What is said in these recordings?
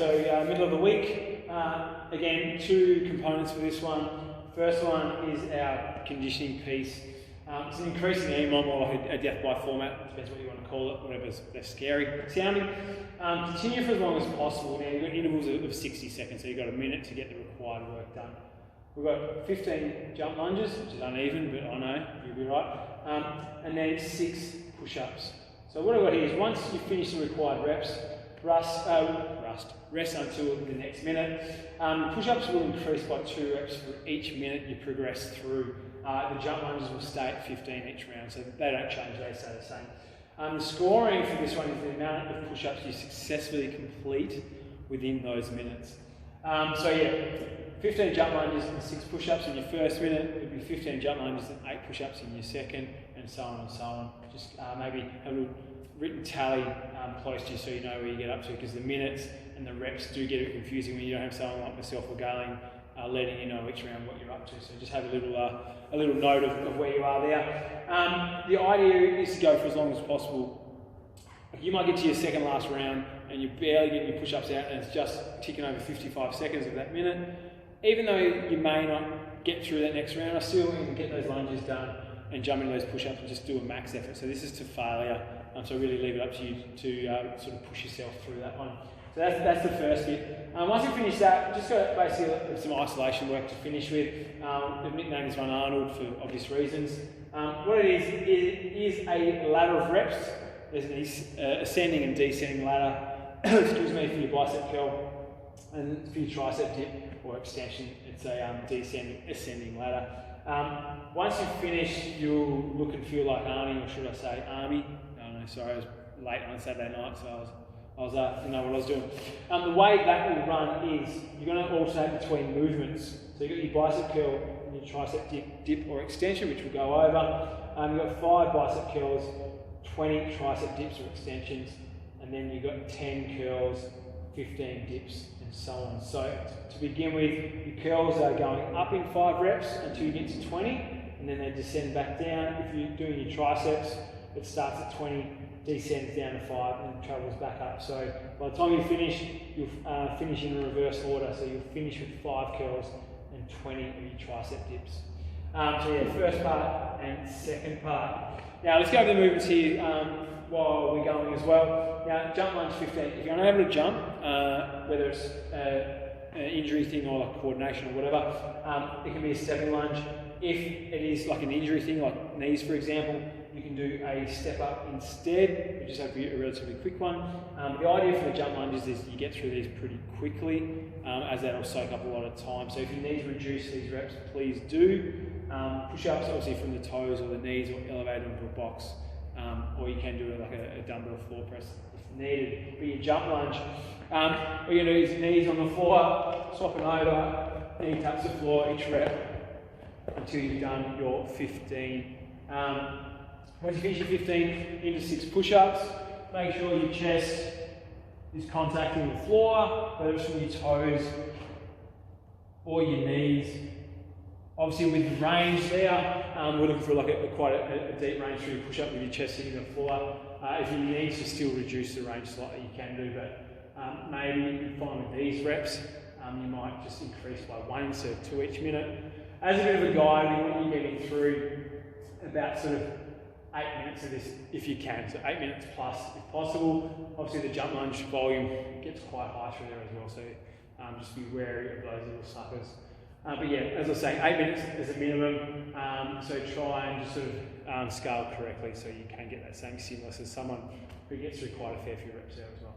So middle of the week, again, two components for this one. First one is our conditioning piece. It's an increasing EMOM or a death by format, depends what you want to call it, whatever's less scary sounding. Continue for as long as possible. Now you've got intervals of 60 seconds, so you've got a minute to get the required work done. We've got 15 jump lunges, which is uneven, but I know, you'll be right. And then 6 push-ups. So what I've got here is once you finish the required reps, rest until the next minute. Push-ups will increase by 2 reps for each minute you progress through. The jump lunges will stay at 15 each round, so they don't change, they stay the same. The scoring for this one is the amount of push-ups you successfully complete within those minutes. So yeah, 15 jump lunges and 6 push-ups in your first minute, it would be 15 jump lunges and 8 push-ups in your second, and so on and so on. Just maybe have a little written tally close to you so you know where you get up to, because the minutes and the reps do get a bit confusing when you don't have someone like myself or Garling letting you know each round what you're up to. So just have a little note of where you are there. The idea is to go for as long as possible. You might get to your second last round and you're barely getting your push-ups out and it's just ticking over 55 seconds of that minute. Even though you may not get through that next round, I still want you to get those lunges done and jump into those push-ups and just do a max effort. So this is to failure. So really leave it up to you to sort of push yourself through that one. So that's the first bit. Once you finish that, just got basically some isolation work to finish with. I've nicknamed this one Arnold for obvious reasons. What it is a ladder of reps. There's an ascending and descending ladder, excuse me, for your bicep curl, and for your tricep dip or extension, it's a ascending ladder. Once you've finished, you'll look and feel like Arnie, or should I say Army? Oh no, sorry, I was late on Saturday night, so I didn't know what I was doing. The way that will run is you're going to alternate between movements. So you've got your bicep curl and your tricep dip or extension, which we'll go over. You've got 5 bicep curls, 20 tricep dips or extensions, and then you've got 10 curls, 15 dips, and so on. So to begin with, your curls are going up in 5 reps until you get to 20, and then they descend back down. If you're doing your triceps, it starts at 20, descends down to 5, and travels back up. So by the time you finish, you'll finish in reverse order. So you'll finish with 5 curls and 20 of your tricep dips. So yeah, first part and second part. Now let's go over the movements here while we're going as well. Now jump lunge 15. If you're unable to jump, whether it's an injury thing or like coordination or whatever, it can be a stepping lunge. If it is like an injury thing, like knees for example, you can do a step up instead, which is a relatively quick one. The idea for the jump lunges is you get through these pretty quickly, as that will soak up a lot of time. So if you need to reduce these reps, please do. Push-ups obviously from the toes or the knees, or elevate them to a box, or you can do it like a dumbbell floor press if needed. But your jump lunge, what you're going to do is knees on the floor, swapping over, knee taps the floor each rep until you've done your 15. Once you finish your 15, into 6 push-ups, make sure your chest is contacting the floor, whether it's from your toes or your knees. Obviously with the range there, we're looking for like quite a deep range through your push-up with your chest hitting the floor. If you need to still reduce the range slightly, you can do, but maybe you find with these reps, you might just increase by 1 instead of 2 each minute. As a bit of a guide, we want you getting through about sort of 8 minutes of this if you can, so 8 minutes plus if possible. Obviously the jump lunge volume gets quite high through there as well, so just be wary of those little suckers. But yeah, as I was saying, 8 minutes is a minimum, so try and just sort of scale correctly so you can get that same stimulus as someone who gets through quite a fair few reps there as well.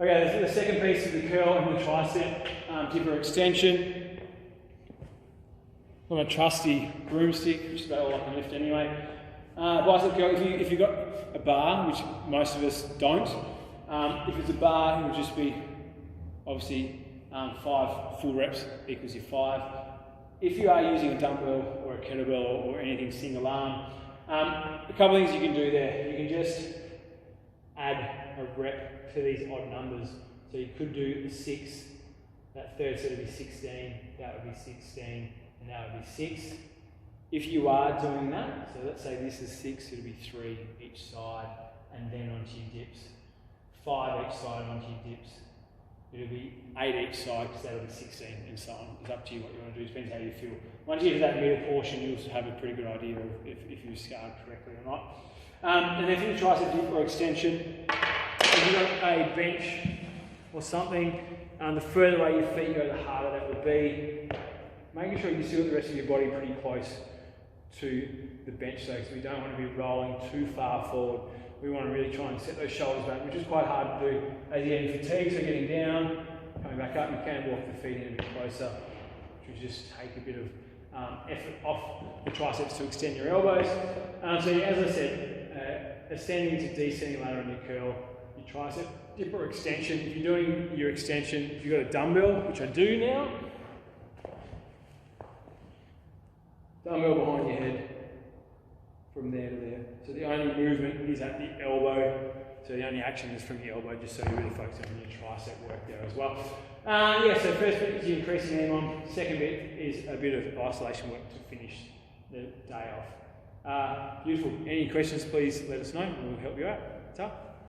Okay, the second piece is the curl and the tricep dip or extension. On a trusty broomstick, which is about all I can lift anyway. Bicep curl, if you've got a bar, which most of us don't, if it's a bar, it would just be obviously 5 full reps equals your 5. If you are using a dumbbell or a kettlebell or anything single arm, a couple of things you can do there. You can just add a rep to these odd numbers. So you could do 6, that third set would be 16, that would be 16, and that would be 6. If you are doing that, so let's say this is 6, it'll be 3 each side, and then onto your dips. 5 each side onto your dips. it'll be 8 each side, because that'll be 16, and so on. It's up to you what you want to do, depends how you feel. Once you get to that middle portion, you'll have a pretty good idea of if you've scarred correctly or not. And then for the tricep dip or extension, if you've got a bench or something, the further away your feet go, the harder that would be. Making sure you can see the rest of your body pretty close to the bench, so we don't want to be rolling too far forward. We want to really try and set those shoulders back, which is quite hard to do as you're getting fatigued. So getting down, coming back up, you can walk the feet in a bit closer, which will just take a bit of effort off the triceps to extend your elbows. So as I said, ascending to descending ladder on your curl, your tricep dip or extension. If you're doing your extension, if you've got a dumbbell, which I do now, dumbbell behind your head, from there to there. So the only movement is at the elbow. So the only action is from the elbow, just so you're really focusing on your tricep work there as well. Yeah, so first bit is you increasing the EMOM. Second bit is a bit of isolation work to finish the day off. Beautiful. Any questions, please let us know and we'll help you out. Ta.